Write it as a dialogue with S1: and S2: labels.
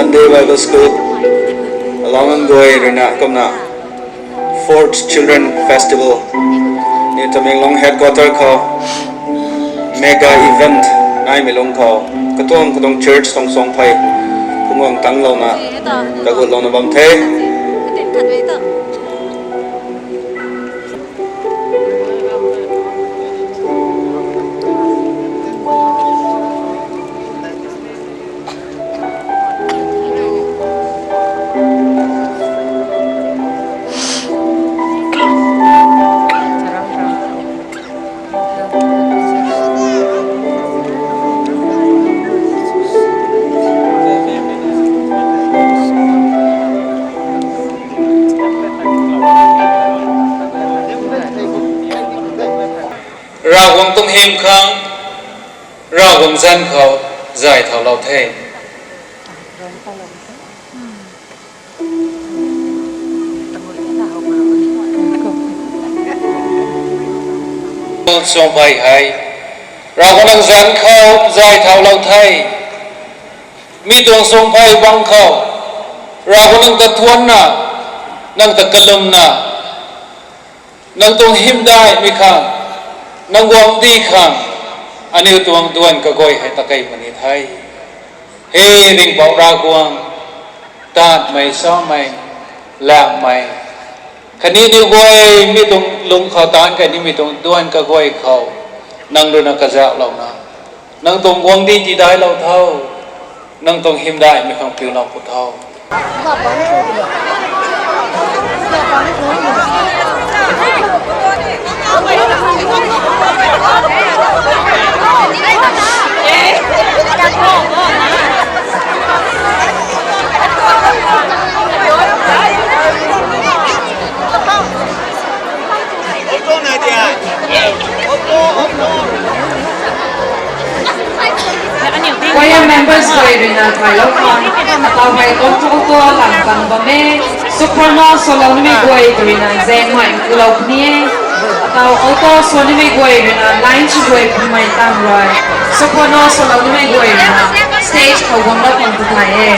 S1: Sunday Bible School Alangan Goy Rina Komna 4th Children Festival ni Tamenglong Headquarter ko Mega Event Nai Melong ko Katong Church Song Song Pai Kungong Tanglo na Tagut Lo na Bamte เราคงต้องเห็นครั้งเราคงสั้นเขาใจเท่าเราเท่ทรงไปให้เราคงต้องสั้นเขาใจเท่าเราเท่มีดวงทรงไปบังเขาเราคงต้องตะทวนนะนั่งตะกะลมนะนั่งตรงหิมได้มีครั้งนังวงดีขังอันนี้ตัวงดวนก็ก้อยให้ตะไคร้มันนี่ไทยเฮริงบอกรากวงตาดไม่ซ้อมไม่แหลมไม่คันนี้นี่ก้อยมีตรงลุงเขาตานกันนี่มีตรงดวนก็ก้อยเขานั่งดูนักกระเจ้าเรานะนั่งตรงวงดีจีได้เราเท่านั่งตรงหิมได้ไม่ฟังผิวเราผู้เท่า
S2: Choir members ko rin na kailangan tawag ko to lang pang bame soprano solo ni Miguel rin na zen mo ang kulaw niya tawag ko to so ni Miguel rin na line si Miguel may tamroy soprano solo ni Miguel rin na stage ko wala pang tutay